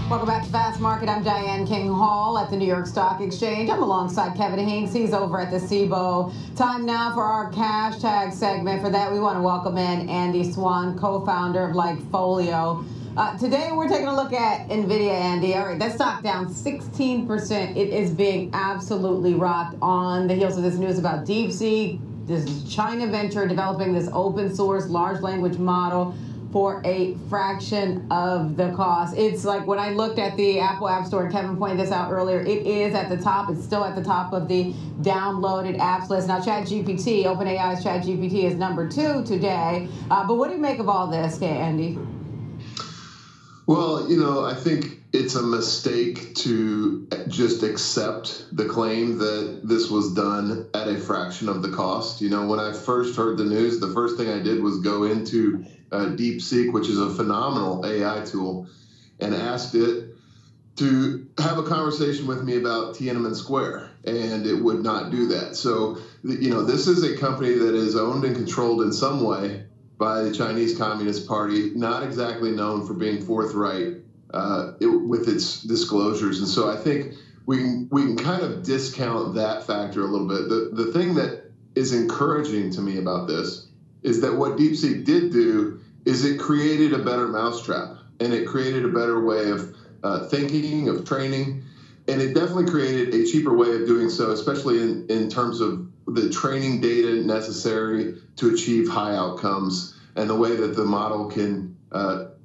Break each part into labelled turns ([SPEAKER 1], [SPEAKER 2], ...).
[SPEAKER 1] Welcome back to Fast Market. I'm Diane King Hall at the New York Stock Exchange. I'm alongside Kevin Haynes. He's over at the CBOE. Time now for our cash tag segment. For that, we want to welcome in Andy Swan, co-founder of Likefolio. Today, we're taking a look at NVIDIA, Andy. All right, that stock down 16%. It is being absolutely rocked on the heels of this news about DeepSeek. This is China venture developing this open source large language model for a fraction of the cost. It's like when I looked at the Apple App Store, and Kevin pointed this out earlier, it is at the top. It's still at the top of the downloaded apps list. Now, ChatGPT, OpenAI's ChatGPT is number 2 today. But what do you make of all this, Andy?
[SPEAKER 2] Well, I think it's a mistake to just accept the claim that this was done at a fraction of the cost. When I first heard the news, the first thing I did was go into DeepSeek, which is a phenomenal AI tool, and asked it to have a conversation with me about Tiananmen Square, and it would not do that. So, this is a company that is owned and controlled in some way by the Chinese Communist Party, not exactly known for being forthright with its disclosures. And so I think we can kind of discount that factor a little bit. The thing that is encouraging to me about this is that what DeepSeek did do is it created a better mousetrap, and it created a better way of thinking, of training, and it definitely created a cheaper way of doing so, especially in terms of the training data necessary to achieve high outcomes and the way that the model can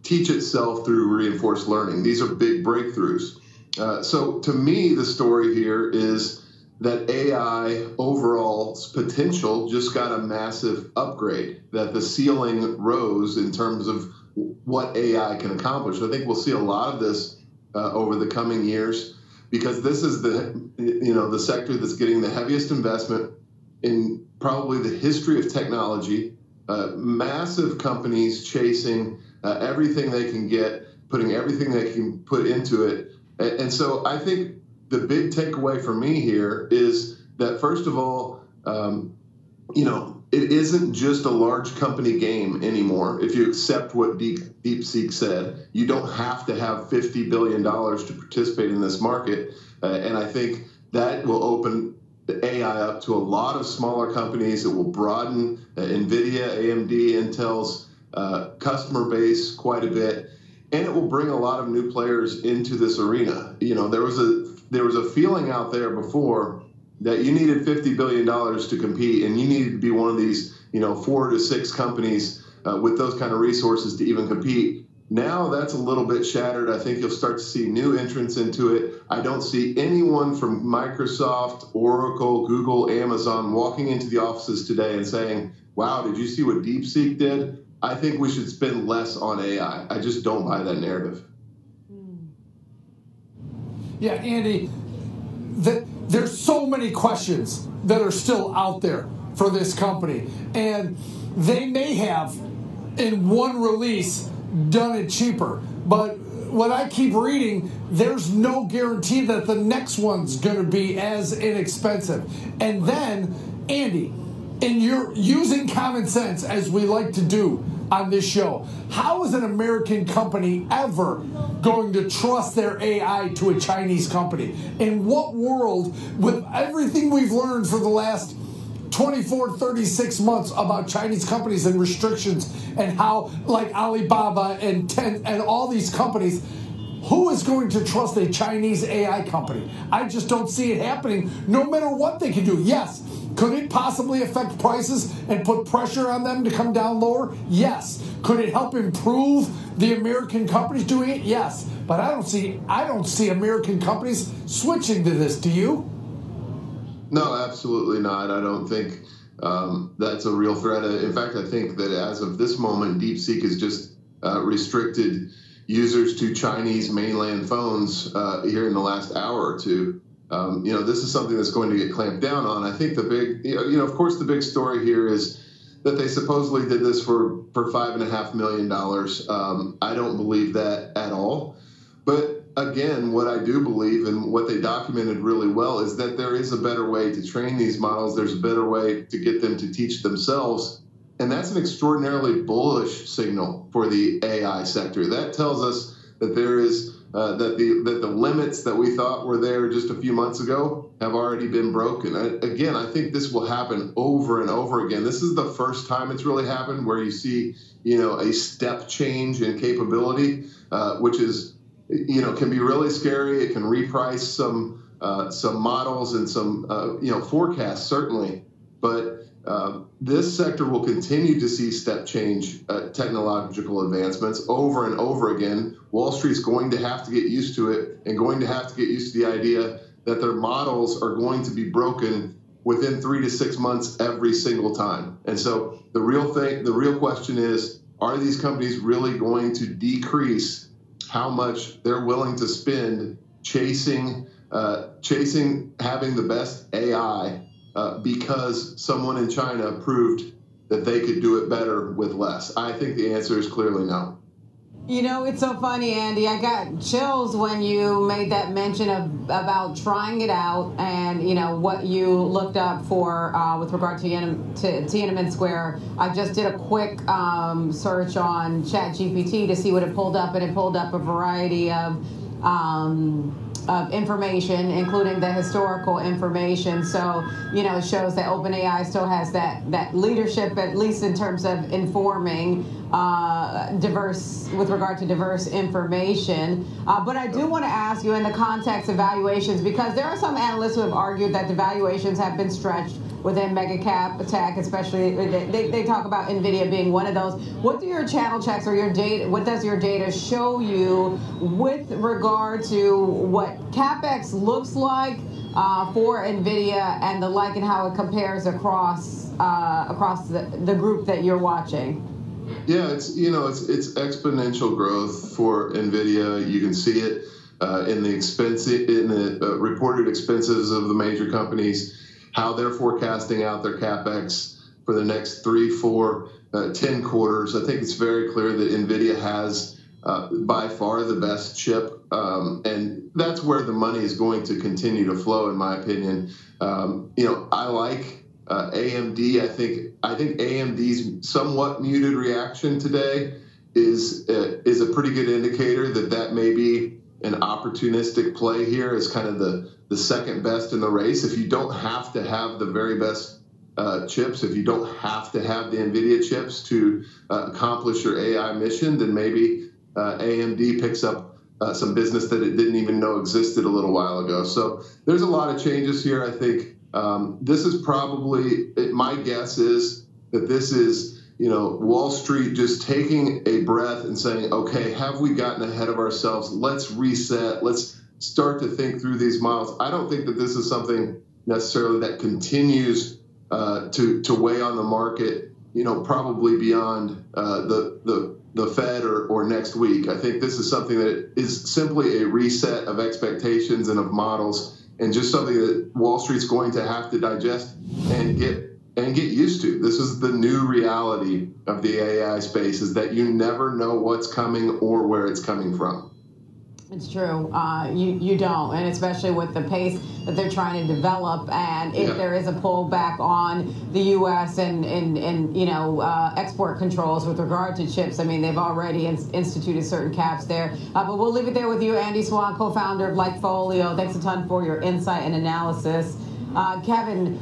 [SPEAKER 2] teach itself through reinforced learning. These are big breakthroughs. So to me, the story here is that AI overall's potential just got a massive upgrade, that the ceiling rose in terms of what AI can accomplish. I think we'll see a lot of this over the coming years, because this is the sector that's getting the heaviest investment in probably the history of technology. Massive companies chasing everything they can get, putting everything they can put into it. And so I think the big takeaway for me here is that, first of all, it isn't just a large company game anymore. If you accept what DeepSeek said, you don't have to have $50 billion to participate in this market. And I think that will open the AI up to a lot of smaller companies. It will broaden NVIDIA, AMD, Intel's customer base quite a bit. And it will bring a lot of new players into this arena. There was a feeling out there before that you needed $50 billion to compete, and you needed to be one of these, 4 to 6 companies with those kind of resources to even compete. Now that's a little bit shattered. I think you'll start to see new entrants into it. I don't see anyone from Microsoft, Oracle, Google, Amazon walking into the offices today and saying, wow, did you see what DeepSeek did? I think we should spend less on AI. I just don't buy that narrative.
[SPEAKER 3] Yeah, Andy, there's so many questions that are still out there for this company. And they may have, in one release, done it cheaper. But what I keep reading, there's no guarantee that the next one's going to be as inexpensive. And then, Andy, and you're using common sense, as we like to do on this show, how is an American company ever going to trust their AI to a Chinese company? In what world, with everything we've learned for the last 24, 36 months about Chinese companies and restrictions, and how, like Alibaba and Tencent and all these companies, who is going to trust a Chinese AI company? I just don't see it happening, no matter what they can do. Yes, could it possibly affect prices and put pressure on them to come down lower? Yes. Could it help improve the American companies doing it? Yes. But I don't see American companies switching to this. Do you?
[SPEAKER 2] No, absolutely not. I don't think that's a real threat. In fact, I think that as of this moment, DeepSeek has just restricted users to Chinese mainland phones here in the last hour or two. This is something that's going to get clamped down on. I think the big, of course, the big story here is that they supposedly did this for $5.5 million. I don't believe that at all. But again, what I do believe, and what they documented really well, is that there is a better way to train these models. There's a better way to get them to teach themselves. And that's an extraordinarily bullish signal for the AI sector. That tells us that there is that the limits that we thought were there just a few months ago have already been broken. Again, I think this will happen over and over again. This is the first time it's really happened where you see, a step change in capability, which is, can be really scary. It can reprice some models and some, forecasts, certainly. But this sector will continue to see step change technological advancements over and over again. Wall Street's going to have to get used to it and going to have to get used to the idea that their models are going to be broken within 3 to 6 months every single time. And so the real question is, are these companies really going to decrease how much they're willing to spend chasing having the best AI because someone in China proved that they could do it better with less? I think the answer is clearly no.
[SPEAKER 1] It's so funny, Andy. I got chills when you made that mention about trying it out and, what you looked up for with regard to Tiananmen Square. I just did a quick search on ChatGPT to see what it pulled up, and it pulled up a variety of information, including the historical information. So, it shows that OpenAI still has that leadership, at least in terms of informing with regard to diverse information. But I do want to ask you in the context of valuations, because there are some analysts who have argued that the valuations have been stretched within mega cap tech, especially they talk about NVIDIA being one of those. What do your channel checks or your data, what does your data show you with regard to what CapEx looks like for NVIDIA and the like, and how it compares across the group that you're watching?
[SPEAKER 2] Yeah, it's exponential growth for NVIDIA. You can see it in the reported expenses of the major companies, how they're forecasting out their CapEx for the next 3, 4, 10 quarters. I think it's very clear that NVIDIA has by far the best chip, and that's where the money is going to continue to flow, in my opinion. I like AMD. I think AMD's somewhat muted reaction today is a pretty good indicator that may be an opportunistic play here as kind of the second best in the race. If you don't have to have the very best chips, if you don't have to have the NVIDIA chips to accomplish your AI mission, then maybe AMD picks up some business that it didn't even know existed a little while ago. So there's a lot of changes here. I think this is probably, my guess is that this is, Wall Street just taking a breath and saying, okay, have we gotten ahead of ourselves? Let's reset. Let's start to think through these models. I don't think that this is something necessarily that continues to weigh on the market, probably beyond the Fed or next week. I think this is something that is simply a reset of expectations and of models, and just something that Wall Street's going to have to digest and get used to. This is the new reality of the AI space, is that you never know what's coming or where it's coming from.
[SPEAKER 1] It's true. You don't, and especially with the pace that they're trying to develop, and if there is a pullback on the U.S. and export controls with regard to chips, I mean, they've already instituted certain caps there. But we'll leave it there with you, Andy Swan, co-founder of Lightfolio. Thanks a ton for your insight and analysis. Kevin.